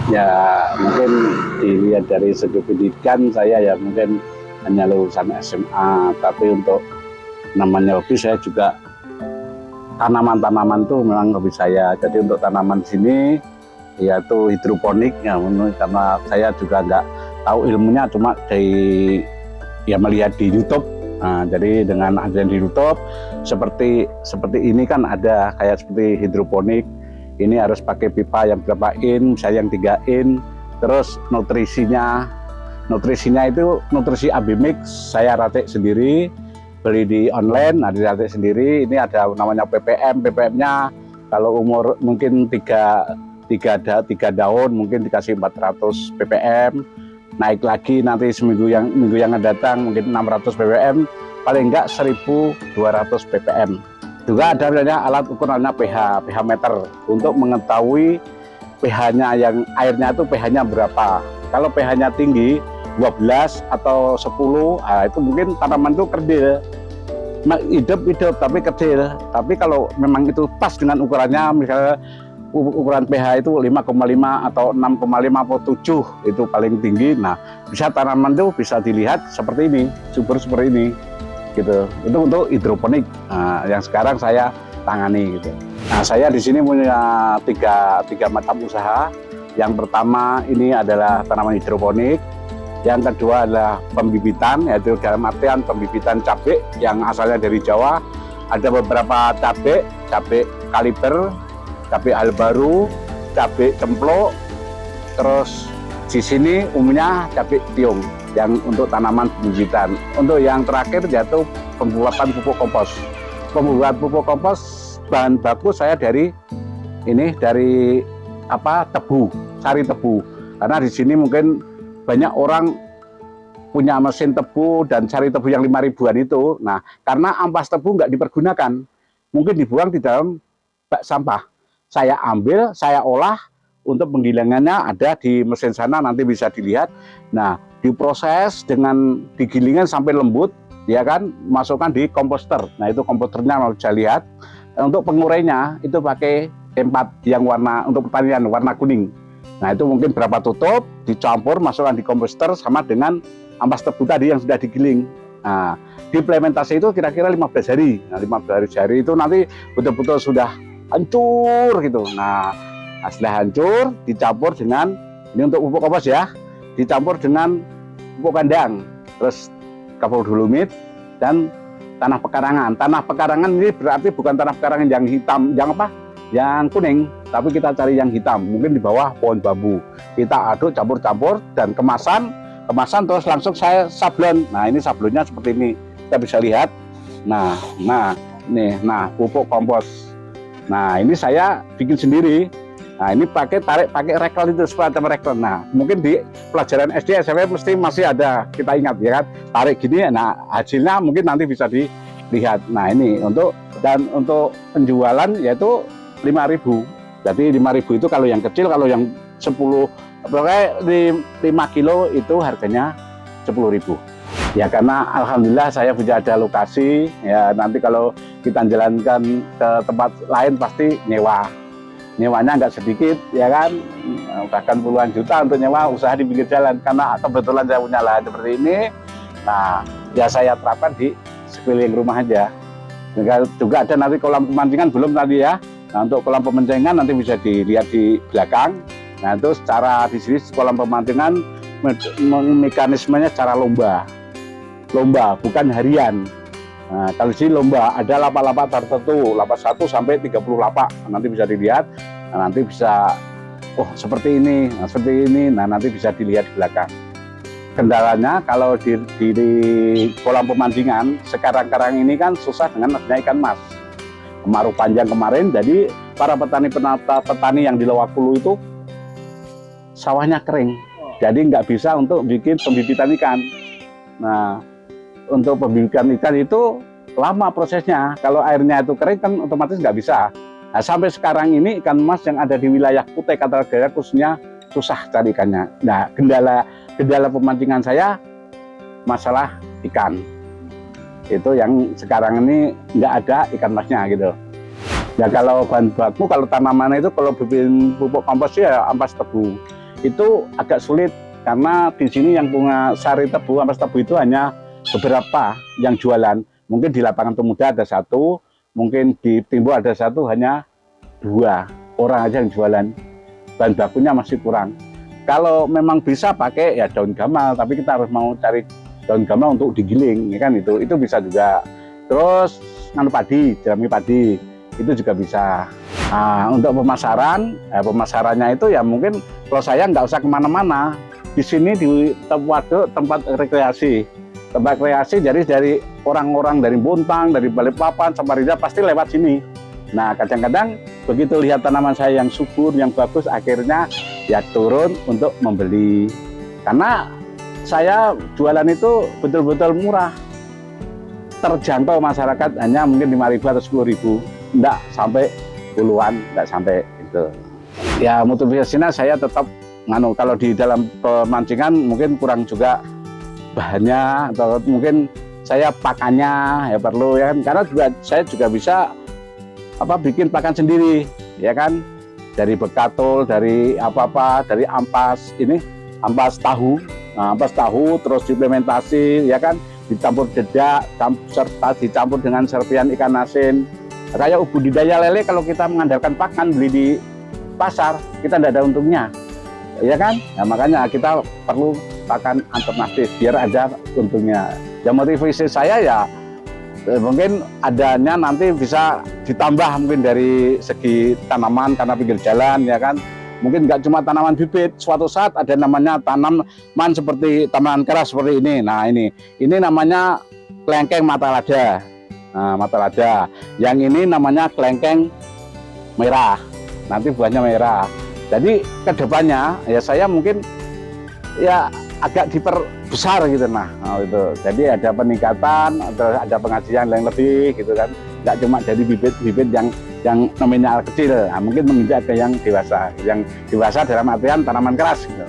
Ya mungkin dilihat dari segi pendidikan saya ya mungkin hanya lulusan SMA, tapi untuk namanya hobi saya juga tanaman-tanaman tuh memang hobi saya. Jadi untuk tanaman di sini yaitu hidroponik ya, karena saya juga nggak tahu ilmunya, cuma dari ya melihat di YouTube. Nah, jadi dengan adanya di YouTube seperti ini kan ada kayak seperti hidroponik. Ini harus pakai pipa yang berapa in, saya yang 3 in. Terus nutrisinya itu nutrisi Abimix, saya ratik sendiri, beli di online, nah diratik sendiri. Ini ada namanya ppm-nya kalau umur mungkin 3 daun mungkin dikasih 400 ppm, naik lagi nanti minggu yang akan datang mungkin 600 ppm, paling enggak 1200 ppm. Juga ada alat ukurannya pH meter untuk mengetahui pH-nya, yang airnya itu pH-nya berapa. Kalau pH-nya tinggi 12 atau 10, nah itu mungkin tanaman itu kerdil, hidup tapi kerdil. Tapi kalau memang itu pas dengan ukurannya, misalnya ukuran pH itu 5,5 atau 6,5 atau 7 itu paling tinggi, nah bisa tanaman itu bisa dilihat seperti ini, subur seperti ini gitu. Itu untuk hidroponik, nah, yang sekarang saya tangani gitu. Nah, saya di sini punya tiga macam usaha. Yang pertama ini adalah tanaman hidroponik, yang kedua adalah pembibitan, yaitu dalam artian pembibitan cabai yang asalnya dari Jawa. Ada beberapa cabai kaliber, cabai albaru, cabai cemplok, terus di sini umumnya cabai tiung yang untuk tanaman pembibitan. Untuk yang terakhir yaitu pembuatan pupuk kompos. Pembuatan pupuk kompos bahan baku saya dari tebu, sari tebu. Karena di sini mungkin banyak orang punya mesin tebu dan sari tebu yang 5 ribuan itu. Nah, karena ampas tebu nggak dipergunakan, mungkin dibuang di dalam bak sampah. Saya ambil, saya olah, untuk penggilingannya ada di mesin sana, nanti bisa dilihat. Nah, diproses dengan digilingan sampai lembut, ya kan, masukkan di komposter. Nah, itu komposternya mau bisa lihat. Untuk pengurainya itu pakai tempat yang warna untuk pertanian warna kuning. Nah, itu mungkin berapa tutup, dicampur, masukkan di komposter sama dengan ampas tebu tadi yang sudah digiling. Nah, diimplementasi itu kira-kira 15 hari. Nah, 15 hari itu nanti betul-betul sudah hancur gitu. Nah, setelah hancur dicampur dengan, ini untuk pupuk kompos ya, dicampur dengan pupuk kandang, terus kapur dolomit dan tanah pekarangan. Tanah pekarangan ini berarti bukan tanah pekarangan yang hitam, yang kuning, tapi kita cari yang hitam, mungkin di bawah pohon bambu. Kita aduk, campur-campur, dan kemasan terus langsung saya sablon. Nah, ini sablonnya seperti ini, kita bisa lihat. Nah, pupuk kompos. Nah, ini saya bikin sendiri. Nah, ini pakai rekel itu, semacam rekel. Nah, mungkin di pelajaran SD, SMP mesti masih ada, kita ingat ya kan, tarik gini. Nah, hasilnya mungkin nanti bisa dilihat. Nah, ini untuk penjualan yaitu 5.000. Jadi 5.000 itu kalau yang kecil, kalau yang 10, pokoknya 5 kilo itu harganya 10.000. Ya, karena alhamdulillah saya punya ada lokasi. Ya, nanti kalau kita jalankan ke tempat lain pasti nyewanya nggak sedikit, ya kan, bahkan puluhan juta untuk nyewa usaha di pinggir jalan. Karena kebetulan saya punya lahan seperti ini, nah ya saya terapkan di sekeliling rumah aja. Juga ada nanti kolam pemancingan, belum tadi ya. Nah, untuk kolam pemancingan nanti bisa dilihat di belakang. Nah, itu secara di sini kolam pemancingan mekanismenya secara lomba, bukan harian. Nah, kalau di sini lomba, ada lapak-lapak tertentu, lapak 1 sampai 30 lapak. Nah, nanti bisa dilihat, nah, nanti bisa, oh seperti ini, nah seperti ini, nah nanti bisa dilihat di belakang. Kendalanya kalau di kolam pemancingan sekarang ini kan susah dengan adanya ikan mas. Kemarau panjang kemarin, jadi para petani yang di Lowakulu itu sawahnya kering, jadi nggak bisa untuk bikin pembibitan ikan. Nah, untuk pembibitan ikan itu lama prosesnya. Kalau airnya itu kering kan otomatis nggak bisa. Nah, sampai sekarang ini ikan mas yang ada di wilayah Kutai Kartanegara khususnya susah cari ikannya. Nah, kendala pemancingan saya masalah ikan. Itu yang sekarang ini nggak ada ikan masnya gitu. Ya, kalau bahan baku, kalau tanaman itu kalau bikin pupuk kompos ya ampas tebu. itu agak sulit karena di sini yang punya sari tebu, ampas tebu itu hanya beberapa yang jualan. Mungkin di lapangan pemuda ada satu, mungkin di Timbo ada satu, hanya 2 orang aja yang jualan. Bahan bakunya masih kurang. Kalau memang bisa pakai ya daun gamal, tapi kita harus mau cari daun gamal untuk digiling, ya kan itu bisa juga. Terus padi, jerami padi, itu juga bisa. Nah, untuk pemasaran, pemasarannya itu ya mungkin kalau saya nggak usah kemana-mana. Di sini di Waduk tempat rekreasi. Tempat rekreasi jadi dari orang-orang dari Bontang, dari Balikpapan, Samarinda pasti lewat sini. Nah, kadang-kadang begitu lihat tanaman saya yang subur, yang bagus, akhirnya ya turun untuk membeli. Karena saya jualan itu betul-betul murah. Terjangkau masyarakat hanya mungkin 5.000 atau 10.000. Enggak sampai puluhan, enggak sampai itu. Ya motivasinya saya tetap kalau di dalam pemancingan mungkin kurang juga bahannya, atau mungkin saya pakannya ya perlu ya kan, karena saya juga bisa bikin pakan sendiri ya kan, dari bekatul, dari dari ampas tahu. Nah, ampas tahu terus diimplementasi ya kan, dicampur dedak serta dicampur dengan serpian ikan asin. Kayak budidaya lele, kalau kita mengandalkan pakan beli di pasar, kita tidak ada untungnya ya kan. Nah, makanya kita perlu pakan alternatif biar ada untungnya. Yang motivasi saya ya mungkin adanya nanti bisa ditambah mungkin dari segi tanaman karena pinggir jalan ya kan. Mungkin nggak cuma tanaman bibit, suatu saat ada namanya tanaman seperti tanaman keras seperti ini. Nah ini namanya kelengkeng mata lada. Nah, mata lada. Yang ini namanya kelengkeng merah. Nanti buahnya merah. Jadi kedepannya ya saya mungkin ya agak diperbesar gitu itu. Jadi ada peningkatan, ada pengajian yang lebih gitu kan. Nggak cuma dari bibit-bibit yang nominal kecil, mungkin menginjak ke yang dewasa. Yang dewasa dalam artian tanaman keras gitu.